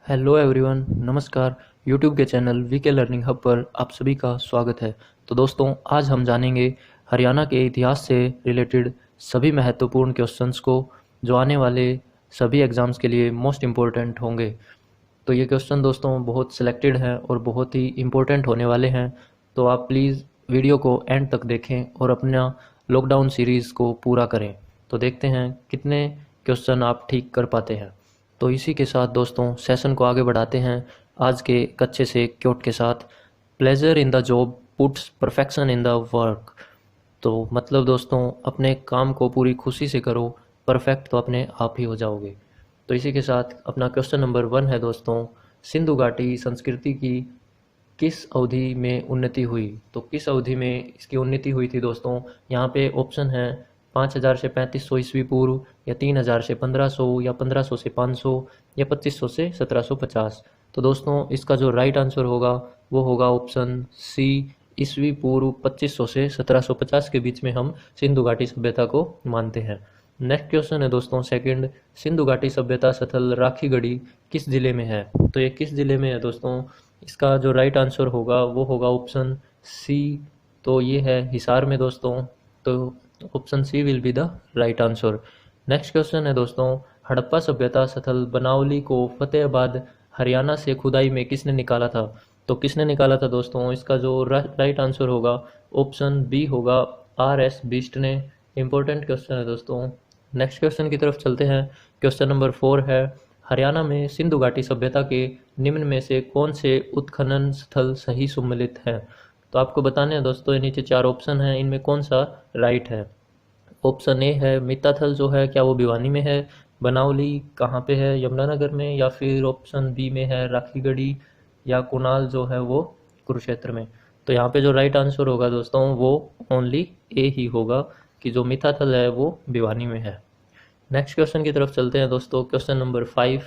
Hello everyone, नमस्कार। YouTube के channel VK learning hub पर आप सभी का स्वागत है। तो दोस्तों, आज हम जानेंगे हरियाणा के इतिहास से रिलेटेड सभी महत्वपूर्ण क्वेश्चंस को, जो आने वाले सभी एग्ज़ाम्स के लिए मोस्ट इम्पोर्टेंट होंगे। तो ये क्वेश्चन दोस्तों बहुत सिलेक्टेड हैं और बहुत ही इम्पोर्टेंट होने वाले हैं। तो आप प्लीज़ वीडियो को एंड तक देखें और अपना लॉकडाउन सीरीज़ को पूरा करें। तो देखते हैं कितने क्वेश्चन आप ठीक कर पाते हैं। तो इसी के साथ दोस्तों सेशन को आगे बढ़ाते हैं आज के एक अच्छे से क्योट के साथ। Pleasure in the job puts perfection in the work. तो मतलब दोस्तों, अपने काम को पूरी खुशी से करो, परफेक्ट तो अपने आप ही हो जाओगे। तो इसी के साथ अपना क्वेश्चन नंबर 1 है दोस्तों, सिंधु घाटी संस्कृति की किस अवधि में उन्नति हुई। तो किस अवधि में इसकी उन्नति हुई थी दोस्तों, यहाँ पे ऑप्शन है 5000 से 3500 ईस्वी पूर्व, या 3000 से 1500, या 1500 से 500, या 2500 से 1750। तो दोस्तों इसका जो राइट आंसर होगा वो होगा ऑप्शन सी, ईस्वी पूर्व 2500 से 1750 के बीच में हम सिंधु घाटी सभ्यता को मानते हैं। नेक्स्ट क्वेश्चन है दोस्तों सेकंड, सिंधु घाटी सभ्यता स्थल राखीगढ़ी किस जिले में है। तो ये किस जिले में है दोस्तों, इसका जो राइट आंसर होगा वो होगा ऑप्शन सी, तो ये है हिसार में दोस्तों। तो option C will be the right answer. Next question है दोस्तों, हड़प्पा सभ्यता स्थल बनावली को फतेहाबाद हरियाणा से खुदाई में किसने निकाला था। तो किसने निकाला था दोस्तों, इसका जो राइट आंसर होगा ऑप्शन बी होगा, आर एस बिष्ट ने। इंपॉर्टेंट क्वेश्चन है दोस्तों। नेक्स्ट क्वेश्चन की तरफ चलते हैं। क्वेश्चन नंबर 4 है, हरियाणा में सिंधु घाटी सभ्यता के निम्न में से कौन से उत्खनन स्थल सही सम्मिलित हैं। तो आपको बताने हैं दोस्तों, ये नीचे 4 ऑप्शन हैं, इनमें कौन सा राइट है। ऑप्शन ए है मित्ताथल, जो है क्या वो भिवानी में है। बनावली कहाँ पे है, यमुनानगर में। या फिर ऑप्शन बी में है राखीगढ़ी, या कुणाल जो है वो कुरुक्षेत्र में। तो यहाँ पे जो राइट आंसर होगा दोस्तों वो ओनली ए ही होगा, कि जो मित्ताथल है वो भिवानी में है। नेक्स्ट क्वेश्चन की तरफ चलते हैं दोस्तों। क्वेश्चन नंबर 5,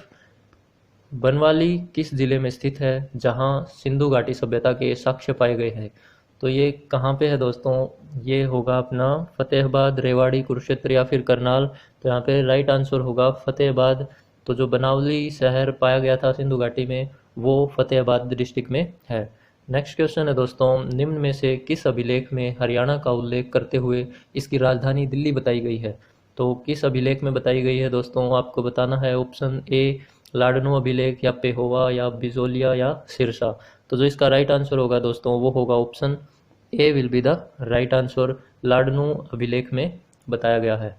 बनवाली किस जिले में स्थित है जहां सिंधु घाटी सभ्यता के साक्ष्य पाए गए हैं। तो ये कहाँ पे है दोस्तों, ये होगा अपना फतेहाबाद, रेवाड़ी, कुरुक्षेत्र या फिर करनाल। तो यहाँ पे राइट आंसर होगा फतेहाबाद। तो जो बनावली शहर पाया गया था सिंधु घाटी में वो फतेहाबाद डिस्ट्रिक्ट में है। नेक्स्ट क्वेश्चन है दोस्तों, निम्न में से किस अभिलेख में हरियाणा का उल्लेख करते हुए इसकी राजधानी दिल्ली बताई गई है। तो किस अभिलेख में बताई गई है दोस्तों, आपको बताना है। ऑप्शन ए लाडनू अभिलेख, या पेहोवा, या बिजोलिया, या सिरसा। तो जो इसका राइट आंसर होगा दोस्तों वो होगा option A will be the right answer, Ladnun अभिलेख में बताया गया है।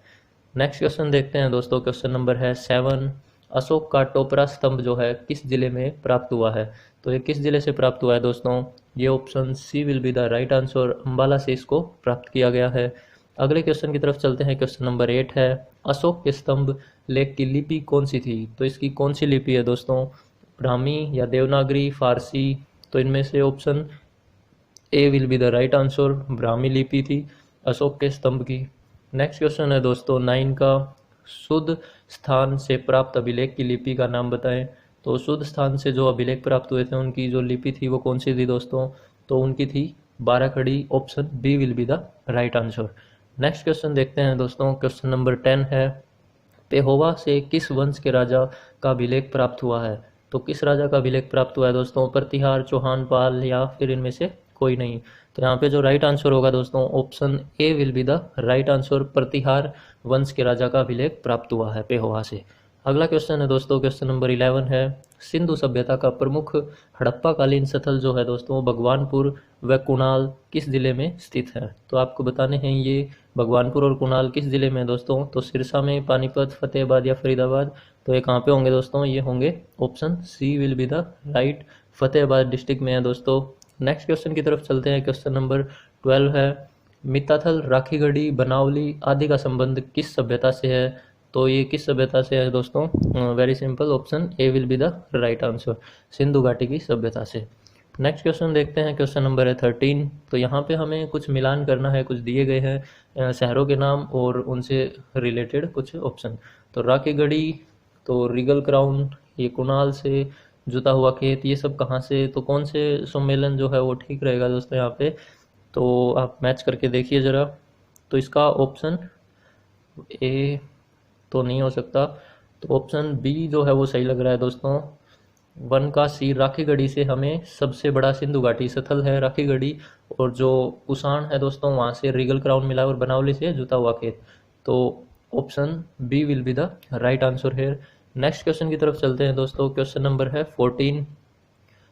नेक्स्ट क्वेश्चन देखते हैं दोस्तों। क्वेश्चन नंबर है 7, अशोक का टोपरा स्तंभ जो है किस जिले में प्राप्त हुआ है। तो ये किस जिले से प्राप्त हुआ है दोस्तों, ये option C will be the right answer, Ambala से इसको प्राप्त किया गया है। अगले क्वेश्चन की तरफ चलते हैं। क्वेश्चन नंबर 8 है, अशोक के स्तंभ लेख की लिपि कौन सी थी। तो इसकी कौन सी लिपि है दोस्तों, ब्राह्मी, या देवनागरी, फारसी। तो इनमें से option A will be the right answer, Brahmi लिपि थी अशोक के स्तंभ की। नेक्स्ट क्वेश्चन है दोस्तों 9 का, शुद्ध स्थान से प्राप्त अभिलेख की लिपि का नाम बताएं। तो शुद्ध स्थान से जो अभिलेख प्राप्त हुए थे उनकी जो लिपि थी वो कौन सी थी दोस्तों, तो उनकी थी 12 खड़ी। Option B will be the right answer. Next question देखते हैं दोस्तों। क्वेश्चन नंबर 10 है, पेहोवा से किस वंश के राजा का अभिलेख प्राप्त हुआ है। तो किस राजा का अभिलेख प्राप्त हुआ है दोस्तों, प्रतिहार, चौहान, पाल, या फिर इनमें से कोई नहीं। तो यहाँ पे जो राइट आंसर होगा दोस्तों option A will be the right answer, Pratihara वंश के राजा का अभिलेख प्राप्त हुआ है पेहोवा से। अगला क्वेश्चन है दोस्तों, क्वेश्चन नंबर 11 है, सिंधु सभ्यता का प्रमुख हड़प्पा कालीन स्थल जो है दोस्तों भगवानपुर व कुणाल किस जिले में स्थित है। तो आपको बताने हैं ये भगवानपुर और कुणाल किस जिले में है दोस्तों, तो सिरसा में, पानीपत, फतेहाबाद, या फरीदाबाद। तो ये कहाँ पे होंगे दोस्तों, ये होंगे option C will be the right, Fatehabad district में है दोस्तों। नेक्स्ट क्वेश्चन की तरफ चलते हैं। क्वेश्चन नंबर 12 है, मित्ताथल, राखीगढ़ी, बनावली आदि का संबंध किस सभ्यता से है। तो ये किस सभ्यता से है दोस्तों, very simple, option A will be the right answer, Sindhu घाटी की सभ्यता से। नेक्स्ट क्वेश्चन देखते हैं। क्वेश्चन नंबर है 13। तो यहाँ पे हमें कुछ मिलान करना है, कुछ दिए गए हैं शहरों के नाम और उनसे रिलेटेड कुछ ऑप्शन। तो राखीगढ़ी, तो रिगल क्राउन, ये कुणाल से, जुता हुआ खेत, ये सब कहाँ से। तो कौन से सम्मेलन जो है वो ठीक रहेगा दोस्तों यहाँ पे, तो आप मैच करके देखिए ज़रा। तो इसका ऑप्शन ए तो नहीं हो सकता, तो ऑप्शन बी जो है वो सही लग रहा है दोस्तों, वन का सी, राखीगढ़ी से हमें सबसे बड़ा सिंधु घाटी स्थल है राखीगढ़ी, और जो कुसाण है दोस्तों वहाँ से रीगल क्राउन मिला है, और बनावली से जुता हुआ खेत। तो option B will be the right answer here. Next question की तरफ चलते हैं दोस्तों। क्वेश्चन नंबर है 14।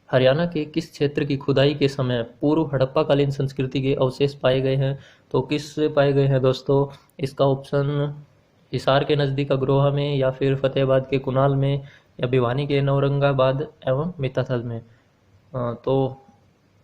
हरियाणा के किस क्षेत्र की खुदाई के समय पूर्व हड़प्पाकालीन संस्कृति के अवशेष पाए गए हैं? तो किस से पाए गए हैं दोस्तों? इसका ऑप्शन हिसार के नज़दीक अग्रोहा में, या फिर फतेहाबाद के कुनाल में, या भिवानी के नौरंगाबाद एवं मिताथल में। तो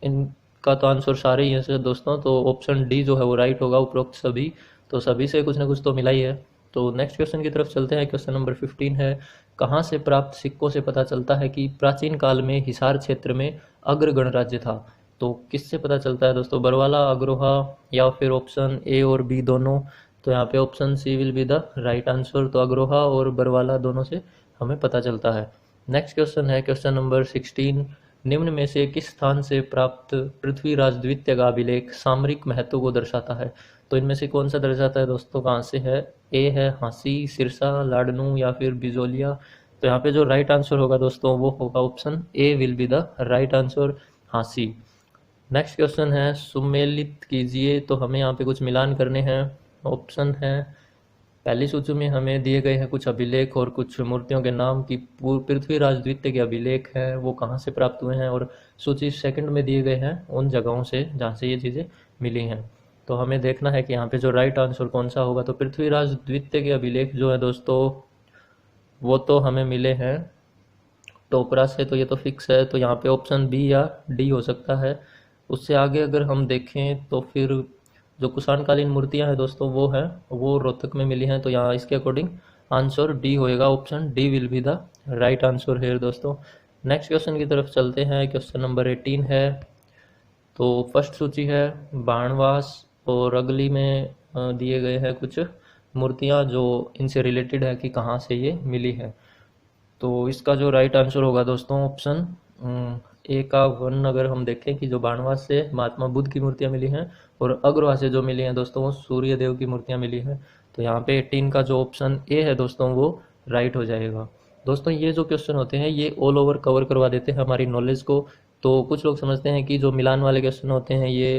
इनका तो आंसर सारे ही हैं दोस्तों, तो ऑप्शन डी जो है वो राइट होगा, उपरोक्त सभी। तो सभी से कुछ ना कुछ तो मिला ही है। तो नेक्स्ट क्वेश्चन की तरफ चलते हैं। क्वेश्चन नंबर 15 है, कहाँ से प्राप्त सिक्कों से पता चलता है कि प्राचीन काल में हिसार क्षेत्र में अग्र गणराज्य था? तो किससे पता चलता है दोस्तों? बरवाला, अग्रोहा, या फिर ऑप्शन ए और बी दोनों? तो यहाँ पे option C will be the right answer. तो अग्रोहा और बरवाला दोनों से हमें पता चलता है। नेक्स्ट क्वेश्चन है क्वेश्चन नंबर 16। निम्न में से किस स्थान से प्राप्त पृथ्वीराज द्वितीय का अभिलेख सामरिक महत्व को दर्शाता है? तो इनमें से कौन सा दर्शाता है दोस्तों? कहाँ से है? ए है हांसी, सिरसा, लाडनू, या फिर बिजोलिया? तो यहाँ पे जो राइट आंसर होगा दोस्तों वो होगा option A will be the right answer, Hansi. Next question है, सुमेलित कीजिए। तो हमें यहाँ पे कुछ मिलान करने हैं। ऑप्शन है, पहली सूची में हमें दिए गए हैं कुछ अभिलेख और कुछ मूर्तियों के नाम की पृथ्वीराज द्वितीय के अभिलेख है वो कहाँ से प्राप्त हुए हैं, और सूची सेकंड में दिए गए हैं उन जगहों से जहाँ से ये चीज़ें मिली हैं। तो हमें देखना है कि यहाँ पे जो राइट आंसर कौन सा होगा। तो पृथ्वीराज द्वितीय के अभिलेख जो है दोस्तों वो तो हमें मिले हैं टोपरा से, तो ये तो फिक्स है। तो यहाँ पे ऑप्शन बी या डी हो सकता है। उससे आगे अगर हम देखें तो फिर जो कुषाणकालीन मूर्तियां हैं दोस्तों वो रोहतक में मिली हैं। तो यहाँ इसके अकॉर्डिंग आंसर डी होएगा, option D will be the right answer है दोस्तों। नेक्स्ट क्वेश्चन की तरफ चलते हैं। क्वेश्चन नंबर 18 है। तो फर्स्ट सूची है बाणवास और अगली में दिए गए हैं कुछ मूर्तियां जो इनसे रिलेटेड है कि कहाँ से ये मिली है। तो इसका जो राइट आंसर होगा दोस्तों ऑप्शन ए का 1 अगर हम देखें कि जो बाणवास से महात्मा बुद्ध की मूर्तियां मिली हैं और अग्रवास से जो मिली हैं दोस्तों वो सूर्य देव की मूर्तियां मिली हैं। तो यहाँ पे 18 का जो ऑप्शन ए है दोस्तों वो राइट हो जाएगा। दोस्तों ये जो क्वेश्चन होते हैं ये ऑल ओवर कवर करवा देते हैं हमारी नॉलेज को। तो कुछ लोग समझते हैं कि जो मिलान वाले क्वेश्चन होते हैं ये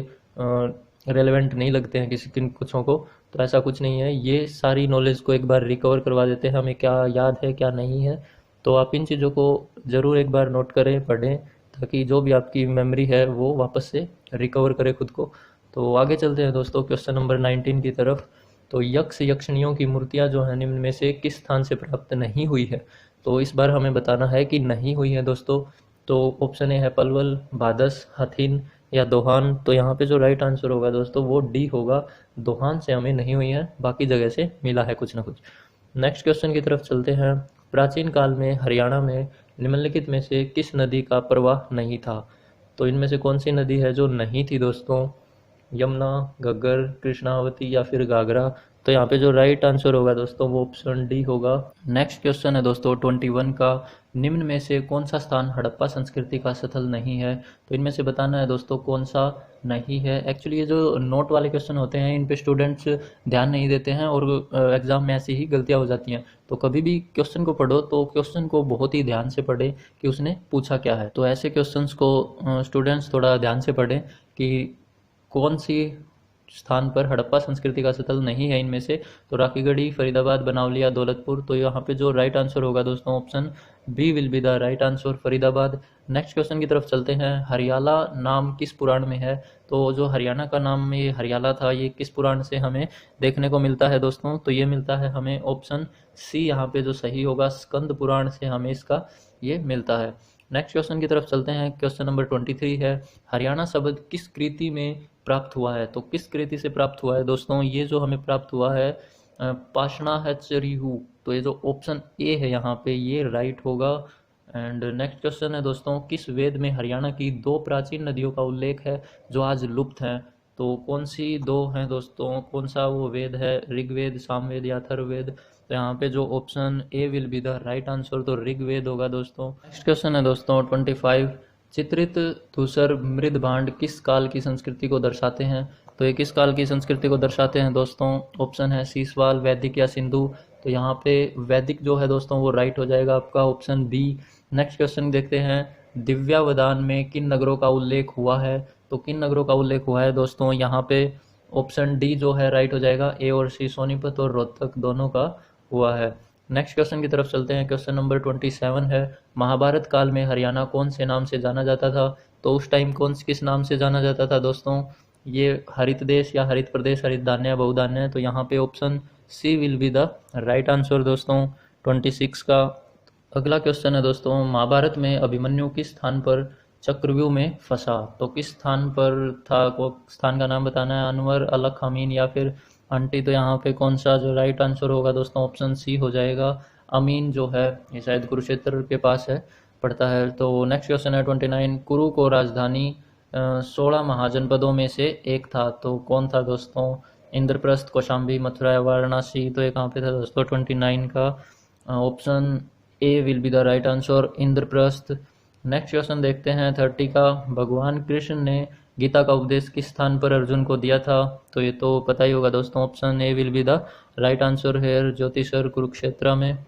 रेलेवेंट नहीं लगते हैं किसी किन कुछों को, तो ऐसा कुछ नहीं है। ये सारी नॉलेज को एक बार रिकवर करवा देते हैं, हमें क्या याद है क्या नहीं है। तो आप इन चीज़ों को ज़रूर एक बार नोट करें, पढ़ें, ताकि जो भी आपकी मेमोरी है वो वापस से रिकवर करे खुद को। तो आगे चलते हैं दोस्तों क्वेश्चन नंबर 19 की तरफ। तो यक्ष यक्षिणियों की मूर्तियाँ जो हैं निम्न में से किस स्थान से प्राप्त नहीं हुई है? तो इस बार हमें बताना है कि नहीं हुई है दोस्तों। तो ऑप्शन ए है पलवल, बादस, हथिन, या दोहान। तो यहाँ पे जो राइट आंसर होगा दोस्तों वो डी होगा, दोहान से हमें नहीं हुई है, बाकी जगह से मिला है कुछ ना कुछ। नेक्स्ट क्वेश्चन की तरफ चलते हैं। प्राचीन काल में हरियाणा में निम्नलिखित में से किस नदी का प्रवाह नहीं था? तो इनमें से कौन सी नदी है जो नहीं थी दोस्तों? यमुना, घग्गर, कृष्णावती, या फिर घाघरा? तो यहाँ पे जो राइट आंसर होगा दोस्तों वो ऑप्शन डी होगा। नेक्स्ट क्वेश्चन है दोस्तों 21 का। निम्न में से कौन सा स्थान हड़प्पा संस्कृति का स्थल नहीं है? तो इनमें से बताना है दोस्तों कौन सा नहीं है। एक्चुअली ये जो नोट वाले क्वेश्चन होते हैं इन पे स्टूडेंट्स ध्यान नहीं देते हैं और एग्जाम में ऐसी ही गलतियां हो जाती हैं। तो कभी भी क्वेश्चन को पढ़ो तो क्वेश्चन को बहुत ही ध्यान से पढ़े कि उसने पूछा क्या है। तो ऐसे क्वेश्चंस को स्टूडेंट्स थोड़ा ध्यान से पढ़ें कि कौन सी स्थान पर हड़प्पा संस्कृति का स्थल नहीं है इनमें से। तो राखीगढ़ी, फरीदाबाद, बनावली या दौलतपुर? तो यहाँ पे जो राइट आंसर होगा दोस्तों option B will be the right answer, Faridabad. Next question की तरफ चलते हैं। हरियाला नाम किस पुराण में है? तो जो हरियाणा का नाम ये हरियाला था ये किस पुराण से हमें देखने को मिलता है दोस्तों? तो ये मिलता है हमें ऑप्शन सी यहाँ पे जो सही होगा, स्कंद पुराण से हमें इसका ये मिलता है। नेक्स्ट क्वेश्चन की तरफ चलते हैं। क्वेश्चन नंबर 23 है। हरियाणा शब्द किस कृति में प्राप्त हुआ है? तो किस कृति से प्राप्त हुआ है दोस्तों? ये जो हमें प्राप्त हुआ है पाषाणाहचर्यु। तो ये जो ऑप्शन ए है यहाँ पे ये राइट होगा। एंड नेक्स्ट क्वेश्चन है दोस्तों, किस वेद में हरियाणा की 2 प्राचीन नदियों का उल्लेख है जो आज लुप्त हैं? तो कौन सी 2 हैं दोस्तों? कौन सा वो वेद है? ऋग्वेद, सामवेद या अथर्ववेद? तो यहाँ पे जो option A will be the right answer, तो ऋग्वेद होगा दोस्तों। नेक्स्ट क्वेश्चन है दोस्तों 25। चित्रित धूसर मृद भांड किस काल की संस्कृति को दर्शाते हैं? तो ये किस काल की संस्कृति को दर्शाते हैं दोस्तों? ऑप्शन है सीसवाल, वैदिक या सिंधु? तो यहाँ पे वैदिक जो है दोस्तों वो राइट हो जाएगा आपका, ऑप्शन बी। नेक्स्ट क्वेश्चन देखते हैं, दिव्यावदान में किन नगरों का उल्लेख हुआ है? तो किन नगरों का उल्लेख हुआ है दोस्तों, यहाँ पे ऑप्शन डी जो है राइट हो जाएगा। ए और सी, सोनीपत और रोहतक दोनों का हुआ है। नेक्स्ट क्वेश्चन की तरफ चलते हैं। क्वेश्चन नंबर 27 है, महाभारत काल में हरियाणा कौन से नाम से जाना जाता था? तो उस टाइम किस नाम से जाना जाता था दोस्तों? ये हरित देश या हरित प्रदेश, हरित धान्य या बहुधान्य। तो यहाँ पे option C will be the right answer दोस्तों 26 का। अगला क्वेश्चन है दोस्तों, महाभारत में अभिमन्यु किस स्थान पर चक्रव्यूह में फंसा? तो किस स्थान पर था, को स्थान का नाम बताना है। अनवर, अलख, अमीन या फिर अंटी। तो यहाँ पे कौन सा जो राइट आंसर होगा दोस्तों, ऑप्शन सी हो जाएगा। अमीन जो है ये शायद कुरुक्षेत्र के पास है, पड़ता है। तो नेक्स्ट क्वेश्चन है 29, कुरु को राजधानी 16 महाजनपदों में से एक था, तो कौन था दोस्तों? इंद्रप्रस्थ, कौशाम्बी, मथुरा या वाराणसी। तो ये कहाँ पे था दोस्तों 29 का option A will be the right answer, Indraprastha. Next question देखते हैं 30 का, भगवान कृष्ण ने गीता का उपदेश किस स्थान पर अर्जुन को दिया था? तो ये तो पता ही होगा दोस्तों, option A will be the right answer है, ज्योतिषर, कुरुक्षेत्र में।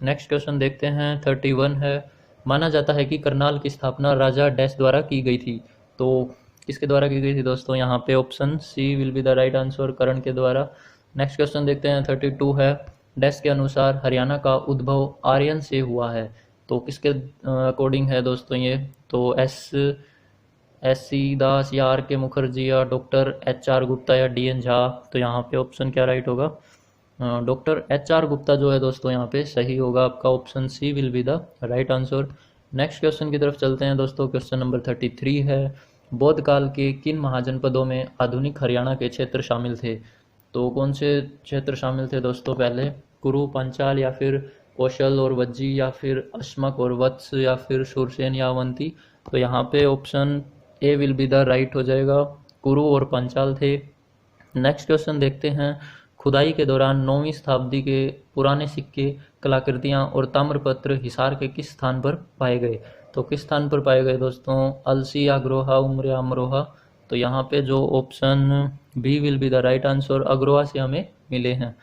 नेक्स्ट क्वेश्चन देखते हैं 31 है, माना जाता है कि करनाल की स्थापना राजा डैश द्वारा की गई थी। तो किसके द्वारा की गई थी दोस्तों? यहाँ पे option C will be the right answer, Karna के द्वारा। नेक्स्ट क्वेश्चन देखते हैं 32 है, डैश के अनुसार हरियाणा का उद्भव आर्यन से हुआ है। तो किसके अकॉर्डिंग है दोस्तों ये? तो एस सी दास या आर के मुखर्जी या डॉक्टर एच आर गुप्ता या डी एन झा। तो यहाँ पे ऑप्शन क्या राइट होगा? डॉक्टर एच आर गुप्ता जो है दोस्तों यहाँ पे सही होगा आपका, option C will be the right answer. Next question की तरफ चलते हैं दोस्तों। क्वेश्चन नंबर 33 है, बौद्ध काल के किन महाजनपदों में आधुनिक हरियाणा के क्षेत्र शामिल थे? तो कौन से क्षेत्र शामिल थे दोस्तों? पहले कुरु, पांचाल या फिर कौशल और वज्जी या फिर अश्मक और वत्स या फिर शूरसेन या अवंती। तो यहाँ पे option A will be the right हो जाएगा, कुरु और पांचाल थे। नेक्स्ट क्वेश्चन देखते हैं, खुदाई के दौरान 9वीं शताब्दी के पुराने सिक्के, कलाकृतियाँ और ताम्रपत्र हिसार के किस स्थान पर पाए गए? तो किस स्थान पर पाए गए दोस्तों? अलसी, अग्रोहा, उम्र या अमरोहा। तो यहाँ पे जो option B will be the right answer, Agroha से हमें मिले हैं।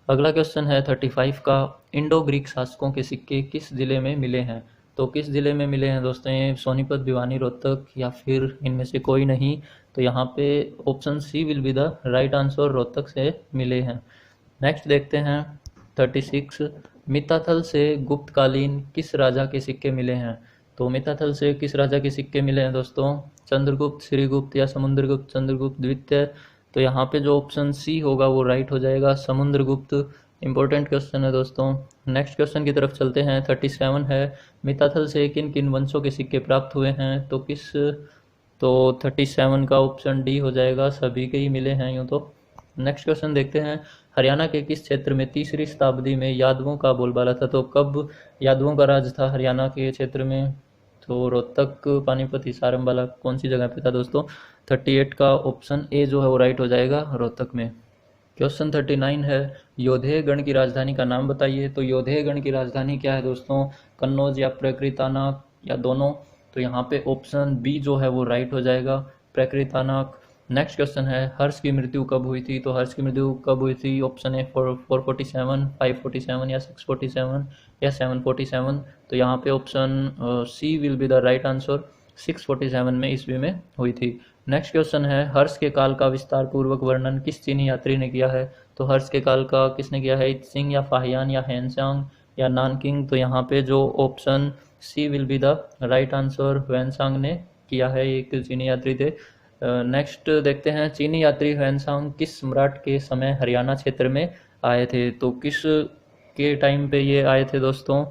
अगला क्वेश्चन है 35 का, इंडो ग्रीक शासकों के सिक्के किस जिले में मिले हैं? तो किस जिले में मिले हैं दोस्तों? ये सोनीपत, भिवानी, रोहतक या फिर इनमें से कोई नहीं। तो यहाँ पे option C will be the right answer, Rohtak से मिले हैं। नेक्स्ट देखते हैं 36, मिताथल से गुप्तकालीन किस राजा के सिक्के मिले हैं? तो मिताथल से किस राजा के सिक्के मिले हैं दोस्तों? चंद्रगुप्त, श्रीगुप्त या समुद्रगुप्त, चंद्रगुप्त द्वितीय। तो यहाँ पे जो ऑप्शन सी होगा वो राइट हो जाएगा, समुद्रगुप्त। इंपॉर्टेंट क्वेश्चन है दोस्तों। नेक्स्ट क्वेश्चन की तरफ चलते हैं 37 है, मिताथल से किन किन वंशों के सिक्के प्राप्त हुए हैं? तो 37 का ऑप्शन डी हो जाएगा, सभी के ही मिले हैं यूँ तो। नेक्स्ट क्वेश्चन देखते हैं, हरियाणा के किस क्षेत्र में 3री शताब्दी में यादवों का बोलबाला था? तो कब यादवों का राज था हरियाणा के क्षेत्र में? तो रोहतक, पानीपत, हिसार, अम्बाला, कौन सी जगह पे था दोस्तों? 38 का ऑप्शन ए जो है वो राइट हो जाएगा, रोहतक में। क्वेश्चन 39 है, योधेय गण की राजधानी का नाम बताइए। तो योधेय गण की राजधानी क्या है दोस्तों? कन्नौज या प्रकृतानाक या दोनों। तो यहाँ पे ऑप्शन बी जो है वो राइट हो जाएगा, प्रकृतानाक। नेक्स्ट क्वेश्चन है, हर्ष की मृत्यु कब हुई थी? तो हर्ष की मृत्यु कब हुई थी? ऑप्शन ए 447, 547 या 647 या 747। तो यहाँ पे option C will be the right answer, 647 में ईस्वी में हुई थी। नेक्स्ट क्वेश्चन है, हर्ष के काल का विस्तार पूर्वक वर्णन किस चीनी यात्री ने किया है? तो हर्ष के काल का किसने किया है? इत्सिंग या फाहियान या हेनसांग या नानकिंग। तो यहाँ पे जो option C will be the right answer, Hiuen Tsang ने किया है, एक चीनी यात्री थे। नेक्स्ट देखते हैं, चीनी यात्री ह्वेनसांग किस सम्राट के समय हरियाणा क्षेत्र में आए थे? तो किस के टाइम पे ये आए थे दोस्तों?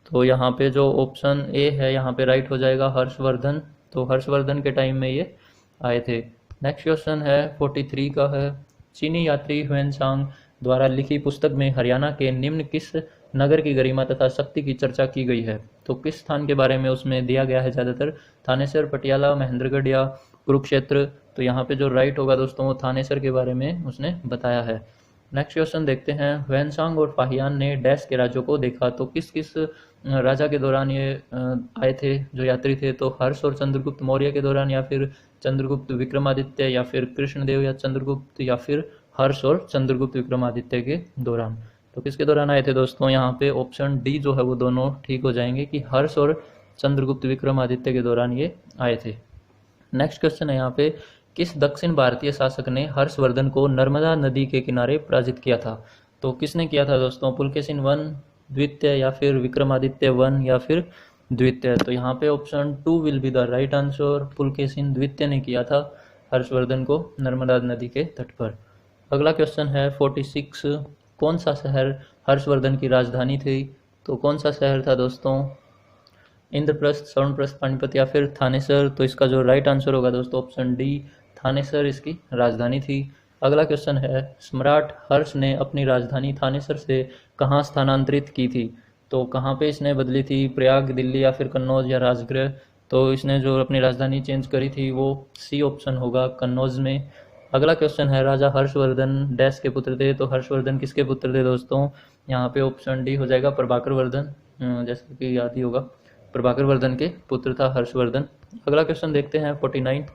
तो यहाँ पे जो ऑप्शन ए है यहाँ पे राइट हो जाएगा, हर्षवर्धन। तो हर्षवर्धन के टाइम में ये आए थे। नेक्स्ट क्वेश्चन है 43 का है, चीनी यात्री ह्वेनसांग द्वारा लिखी पुस्तक में हरियाणा के निम्न किस नगर की गरिमा तथा शक्ति की चर्चा की गई है? तो किस स्थान के बारे में उसमें दिया गया है ज़्यादातर? थानेसर, पटियाला, महेंद्रगढ़ या कुरुक्षेत्र। तो यहाँ पे जो राइट होगा दोस्तों वो थानेसर के बारे में उसने बताया है। नेक्स्ट क्वेश्चन देखते हैं, ह्वेनसांग और फाहियान ने डैश के राज्यों को देखा। तो किस किस राजा के दौरान ये आए थे जो यात्री थे? तो हर्ष और चंद्रगुप्त मौर्य के दौरान या फिर चंद्रगुप्त विक्रमादित्य या फिर कृष्णदेव या चंद्रगुप्त या फिर हर्ष और चंद्रगुप्त विक्रमादित्य के दौरान। तो किसके दौरान आए थे दोस्तों? यहाँ पे ऑप्शन डी जो है वो दोनों ठीक हो जाएंगे कि हर्ष और चंद्रगुप्त विक्रमादित्य के दौरान ये आए थे। नेक्स्ट क्वेश्चन है यहाँ पे, किस दक्षिण भारतीय शासक ने हर्षवर्धन को नर्मदा नदी के किनारे पराजित किया था? तो किसने किया था दोस्तों? पुलकेशिन वन द्वितीय या फिर विक्रमादित्य वन या फिर द्वितीय? तो यहाँ पे option 2 will be the right answer. Pulakeshin द्वितीय ने किया था हर्षवर्धन को नर्मदा नदी के तट पर। अगला क्वेश्चन है 46, कौन सा शहर हर्षवर्धन की राजधानी थी? तो कौन सा शहर था दोस्तों? इंद्रप्रस्थ, स्वर्णप्रस्थ, पानीपत या फिर थानेसर? तो इसका जो राइट आंसर होगा दोस्तों ऑप्शन डी, थानेसर इसकी राजधानी थी। अगला क्वेश्चन है, सम्राट हर्ष ने अपनी राजधानी थानेसर से कहाँ स्थानांतरित की थी? तो कहाँ पे इसने बदली थी? प्रयाग, दिल्ली या फिर कन्नौज या राजगृह? तो इसने जो अपनी राजधानी चेंज करी थी वो सी ऑप्शन होगा, कन्नौज में। अगला क्वेश्चन है, राजा हर्षवर्धन डैश के पुत्र थे? तो हर्षवर्धन किसके पुत्र थे दोस्तों? यहाँ पे ऑप्शन डी हो जाएगा, प्रभाकर वर्धन, जैसे कि याद ही होगा, प्रभाकर वर्धन के पुत्र था हर्षवर्धन। अगला क्वेश्चन देखते हैं 49,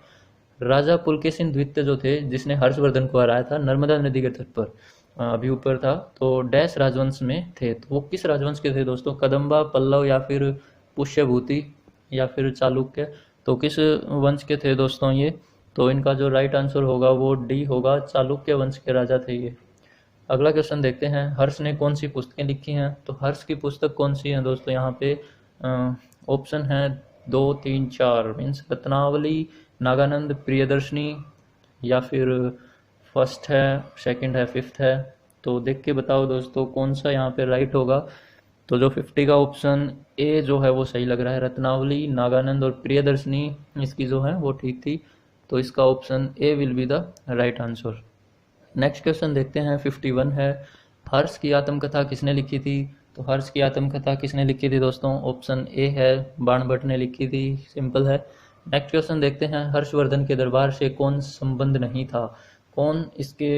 राजा पुलकेशिन द्वितीय जो थे जिसने हर्षवर्धन को हराया था नर्मदा नदी के तट पर, अभी ऊपर था, तो डैश राजवंश में थे? तो वो किस राजवंश के थे दोस्तों? कदम्बा, पल्लव या फिर पुष्यभूति या फिर चालुक्य? तो किस वंश के थे दोस्तों ये? तो इनका जो राइट आंसर होगा वो डी होगा, चालुक्य वंश के राजा थे ये। अगला क्वेश्चन देखते हैं, हर्ष ने कौन सी पुस्तकें लिखी हैं? तो हर्ष की पुस्तक कौन सी है दोस्तों? यहाँ पे ऑप्शन है 2, 3, 4, मीन्स रत्नावली, नागानंद, प्रियदर्शनी या फिर फर्स्ट है, सेकंड है, फिफ्थ है? तो देख के बताओ दोस्तों कौन सा यहाँ पे राइट होगा। तो जो 50 का ऑप्शन ए जो है वो सही लग रहा है, रत्नावली, नागानंद और प्रियदर्शनी इसकी जो है वो ठीक थी। तो इसका option A will be the right answer. Next question देखते हैं 51 है, हर्ष की आत्मकथा किसने लिखी थी? तो हर्ष की आत्मकथा किसने लिखी थी दोस्तों? ऑप्शन ए है, बाणभट्ट ने लिखी थी, सिंपल है। नेक्स्ट क्वेश्चन देखते हैं, हर्षवर्धन के दरबार से कौन संबंध नहीं था? कौन इसके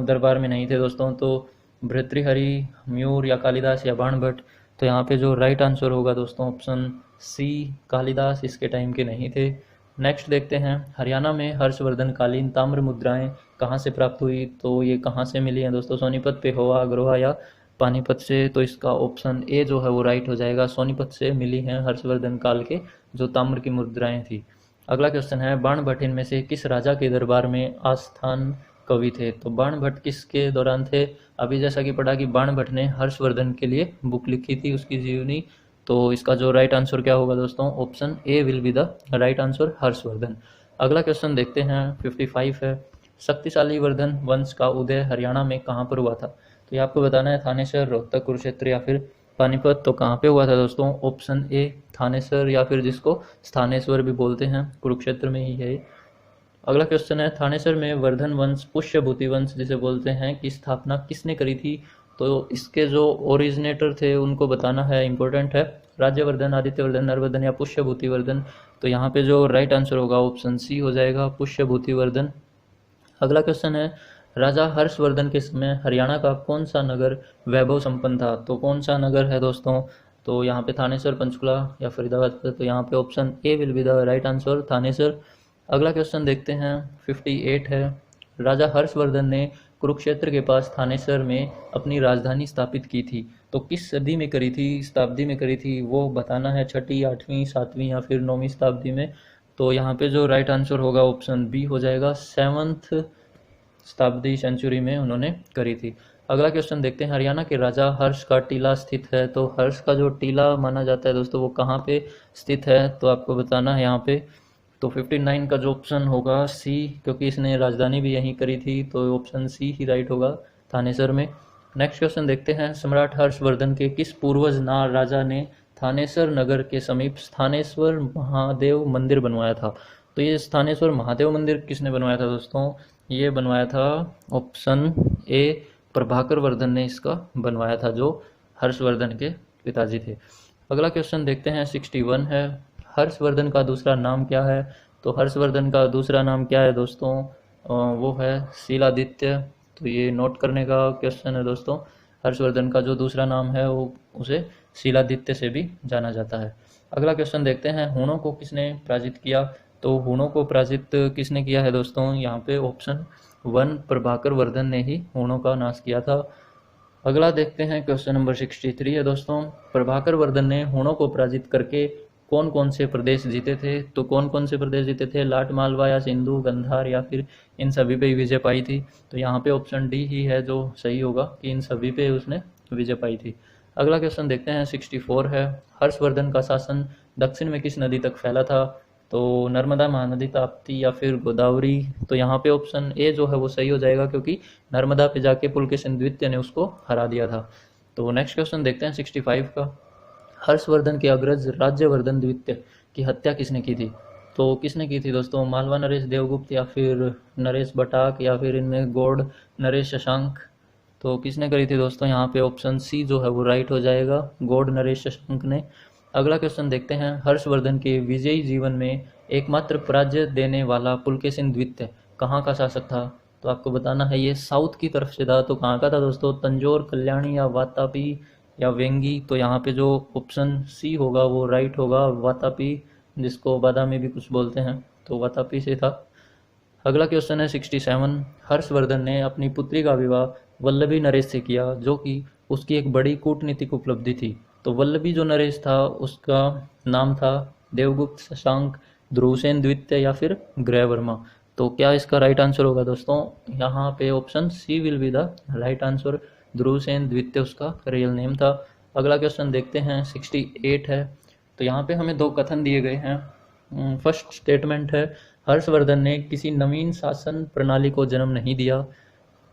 दरबार में नहीं थे दोस्तों? तो भर्तृहरि, म्यूर या कालिदास या बाणभट्ट? तो यहाँ पे जो राइट आंसर होगा दोस्तों ऑप्शन सी, कालिदास इसके टाइम के नहीं थे। नेक्स्ट देखते हैं, हरियाणा में हर्षवर्धन कालीन ताम्र मुद्राएं कहाँ से प्राप्त हुई? तो ये कहाँ से मिली हैं दोस्तों? सोनीपत, पेहोवा, अग्रोहा या पानीपत से? तो इसका ऑप्शन ए जो है वो राइट हो जाएगा, सोनीपत से मिली हैं हर्षवर्धन काल के जो ताम्र की मुद्राएं थी। अगला क्वेश्चन है, बाणभट्ट इनमें से किस राजा के दरबार में आस्थान कवि थे? तो बाणभट्ट किसके दौरान थे? अभी जैसा कि पढ़ा कि बाणभट्ट ने हर्षवर्धन के लिए बुक लिखी थी, उसकी जीवनी। तो इसका जो राइट आंसर क्या होगा दोस्तों? Option A will be the right answer, Harshvardhan. अगला क्वेश्चन देखते हैं 55 है, शक्तिशाली वर्धन वंश का उदय हरियाणा में कहाँ पर हुआ था? तो ये आपको बताना है, थानेसर, रोहतक, कुरुक्षेत्र या फिर पानीपत? तो कहाँ पे हुआ था दोस्तों? ऑप्शन ए, थानेसर या फिर जिसको स्थानेश्वर भी बोलते हैं, कुरुक्षेत्र में ही है। अगला क्वेश्चन है, थानेसर में वर्धन वंश, पुष्यभूति वंश जिसे बोलते हैं, की स्थापना किसने करी थी? तो इसके जो ओरिजिनेटर थे उनको बताना है, इंपॉर्टेंट है, राज्यवर्धन, आदित्यवर्धन, नरवर्धन या पुष्यभूति वर्धन? तो यहाँ पे जो राइट आंसर होगा ऑप्शन सी हो जाएगा, पुष्यभूति वर्धन। अगला क्वेश्चन है, राजा हर्षवर्धन के समय हरियाणा का कौन सा नगर वैभव संपन्न था? तो कौन सा नगर है दोस्तों? तो यहाँ पे थानेसर, पंचकुला या फरीदाबाद? तो यहाँ पे option A will be the right answer, Thanesar. अगला क्वेश्चन देखते हैं 58 है, राजा हर्षवर्धन ने कुरुक्षेत्र के पास थानेसर में अपनी राजधानी स्थापित की थी, तो किस सदी में करी थी, शताब्दी में करी थी, वो बताना है, 6वीं, 8वीं, 7वीं या फिर 9वीं शताब्दी में? तो यहाँ पे जो राइट आंसर होगा ऑप्शन बी हो जाएगा, 7th शताब्दी सेंचुरी में उन्होंने करी थी। अगला क्वेश्चन देखते हैं, हरियाणा के राजा हर्ष का टीला स्थित है? तो हर्ष का जो टीला माना जाता है दोस्तों वो कहाँ पे स्थित है? तो आपको बताना है यहाँ पे। तो 59 का जो ऑप्शन होगा सी, क्योंकि इसने राजधानी भी यहीं करी थी, तो ऑप्शन सी ही राइट होगा, थानेसर में। नेक्स्ट क्वेश्चन देखते हैं, सम्राट हर्षवर्धन के किस पूर्वज नार राजा ने थानेसर नगर के समीप स्थानेश्वर महादेव मंदिर बनवाया था? तो ये स्थानेश्वर महादेव मंदिर किसने बनवाया था दोस्तों? ये बनवाया था ऑप्शन ए, प्रभाकर वर्धन ने इसका बनवाया था, जो हर्षवर्धन के पिताजी थे। अगला क्वेश्चन देखते हैं 61 है, हर्षवर्धन का दूसरा नाम क्या है? तो हर्षवर्धन का दूसरा नाम क्या है दोस्तों? वो है शीलादित्य। तो ये नोट करने का क्वेश्चन है दोस्तों, हर्षवर्धन का जो दूसरा नाम है वो उसे शीलादित्य से भी जाना जाता है। अगला क्वेश्चन देखते हैं, हूणों को किसने पराजित किया? तो हूणों को पराजित किसने किया है दोस्तों? यहाँ पे ऑप्शन 1, प्रभाकर वर्धन ने ही हूणों का नाश किया था। अगला देखते हैं, क्वेश्चन नंबर 63 है दोस्तों। प्रभाकर वर्धन ने हुणों को पराजित करके कौन कौन से प्रदेश जीते थे? तो कौन कौन से प्रदेश जीते थे? लाट, मालवा या सिंधु, गंधार या फिर इन सभी पे विजय पाई थी? तो यहाँ पे ऑप्शन डी ही है जो सही होगा कि इन सभी पे उसने विजय पाई थी। अगला क्वेश्चन देखते हैं, 64 है। हर्षवर्धन का शासन दक्षिण में किस नदी तक फैला था? तो नर्मदा, महानदी, ताप्ती या फिर गोदावरी? तो यहाँ पे ऑप्शन ए जो है वो सही हो जाएगा, क्योंकि नर्मदा पे जाके पुलकेशिन द्वितीय ने उसको हरा दिया था। तो नेक्स्ट क्वेश्चन देखते हैं 65 का। हर्षवर्धन के अग्रज राज्यवर्धन द्वितीय की हत्या किसने की थी? तो किसने की थी दोस्तों? मालवा नरेश देवगुप्त या फिर नरेश बटाक या फिर इनमें गौड़ नरेश शशांक? तो किसने करी थी दोस्तों? यहाँ पे ऑप्शन सी जो है वो राइट हो जाएगा, गौड़ नरेश शशांक ने। अगला क्वेश्चन देखते हैं, हर्षवर्धन के विजयी जीवन में एकमात्र पराजय देने वाला पुलकेशिन द्वितीय कहाँ का शासक था? तो आपको बताना है ये साउथ की तरफ से था। तो कहाँ का था दोस्तों? तंजौर, कल्याणी या वातापी या वेंगी? तो यहाँ पे जो ऑप्शन सी होगा वो राइट होगा, वातापी, जिसको बादामी भी कुछ बोलते हैं, तो वातापी से था। अगला क्वेश्चन है 67। हर्षवर्धन ने अपनी पुत्री का विवाह वल्लभी नरेश से किया, जो कि उसकी एक बड़ी कूटनीतिक उपलब्धि थी। तो वल्लभी जो नरेश था उसका नाम था देवगुप्त, शशांक, ध्रुवसेन द्वितीय या फिर ग्रहवर्मा? तो क्या इसका राइट आंसर होगा दोस्तों? यहाँ पे option C will be the right answer, Dhruvasena द्वितीय उसका रियल नेम था। अगला क्वेश्चन देखते हैं, 68 है। तो यहाँ पे हमें दो कथन दिए गए हैं। फर्स्ट स्टेटमेंट है, हर्षवर्धन ने किसी नवीन शासन प्रणाली को जन्म नहीं दिया।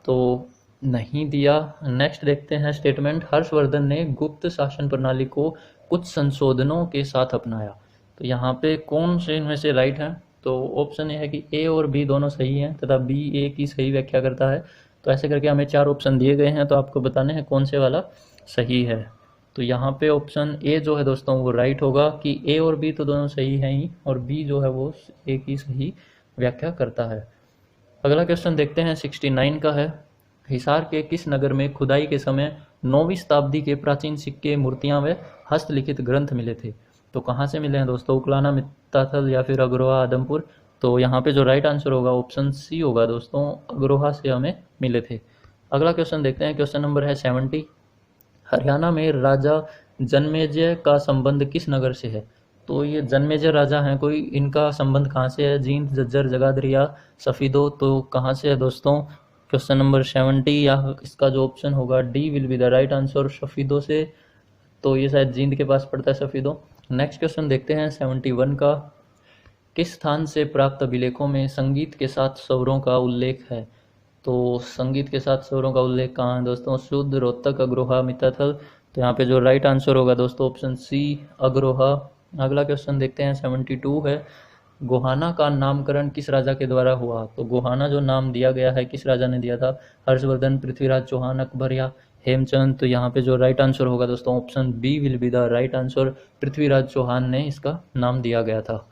तो नहीं दिया। नेक्स्ट देखते हैं स्टेटमेंट, हर्षवर्धन ने गुप्त शासन प्रणाली को कुछ संशोधनों के साथ अपनाया। तो यहाँ पे कौन से इनमें से राइट है? तो ऑप्शन ये है कि ए और बी दोनों सही हैं तथा बी ए की सही व्याख्या करता है। तो ऐसे करके हमें 4 ऑप्शन दिए गए हैं, तो आपको बताने हैं कौन से वाला सही है। तो यहाँ पे ऑप्शन ए जो है दोस्तों वो राइट होगा कि ए और बी तो दोनों सही हैं ही, और बी जो है वो ए की सही व्याख्या करता है। अगला क्वेश्चन देखते हैं, 69 का है। हिसार के किस नगर में खुदाई के समय 9वीं शताब्दी के प्राचीन सिक्के, मूर्तियां व हस्तलिखित ग्रंथ मिले थे? तो कहाँ से मिले हैं दोस्तों? उकलाना, मित्ताथल या फिर अग्रोहा, आदमपुर? तो यहाँ पे जो राइट आंसर होगा ऑप्शन सी होगा दोस्तों, अग्रोहा से हमें मिले थे। अगला क्वेश्चन देखते हैं, क्वेश्चन नंबर है 70। हरियाणा में राजा जन्मेजय का संबंध किस नगर से है? तो ये जन्मेजय राजा हैं कोई, इनका संबंध कहाँ से है? जींद, झज्जर, जगाधरी या सफीदो? तो कहाँ से है दोस्तों? क्वेश्चन नंबर 70 या इसका जो ऑप्शन होगा D will be the right answer, Safidon से। तो ये शायद जींद के पास पड़ता है सफीदो। नेक्स्ट क्वेश्चन देखते हैं 71 का। किस स्थान से प्राप्त अभिलेखों में संगीत के साथ स्वरों का उल्लेख है? तो संगीत के साथ स्वरों का उल्लेख कहाँ है दोस्तों? शुद्ध, रोहतक, अग्रोहा, मित्ताथल? तो यहाँ पे जो राइट आंसर होगा दोस्तों ऑप्शन सी, अग्रोहा। अगला क्वेश्चन देखते हैं 72 है। गोहाना का नामकरण किस राजा के द्वारा हुआ? तो गोहाना जो नाम दिया गया है किस राजा ने दिया था? हर्षवर्धन, पृथ्वीराज चौहान, अकबर या हेमचंद? तो यहाँ पे जो राइट आंसर होगा दोस्तों option B will be the right answer, Prithviraj Chauhan ने इसका नाम दिया गया था।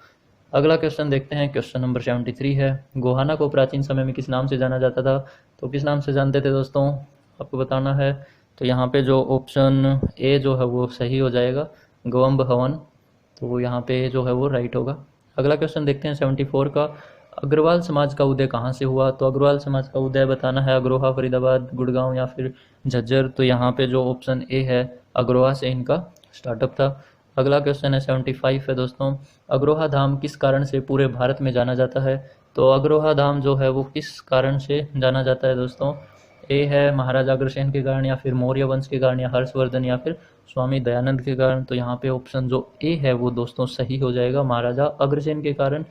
अगला क्वेश्चन देखते हैं, क्वेश्चन नंबर 73 है। गोहाना को प्राचीन समय में किस नाम से जाना जाता था? तो किस नाम से जानते थे दोस्तों? आपको बताना है। तो यहाँ पे जो ऑप्शन ए जो है वो सही हो जाएगा, गवम्ब हवन। तो यहाँ पे जो है वो राइट होगा। अगला क्वेश्चन देखते हैं 74 का। अग्रवाल समाज का उदय कहाँ से हुआ? तो अग्रवाल समाज का उदय बताना है, अग्रोहा, फरीदाबाद, गुड़गांव या फिर झज्जर? तो यहाँ पे जो ऑप्शन ए है, अग्रोहा से इनका स्टार्टअप था। अगला क्वेश्चन है 75 है दोस्तों। अग्रोहा धाम किस कारण से पूरे भारत में जाना जाता है? तो अग्रोहा धाम जो है वो किस कारण से जाना जाता है दोस्तों? ए है महाराजा अग्रसेन के कारण या फिर मौर्य वंश के कारण या हर्षवर्धन या फिर स्वामी दयानंद के कारण? तो यहाँ पे ऑप्शन जो ए है वो दोस्तों सही हो जाएगा, महाराजा अग्रसेन के कारण।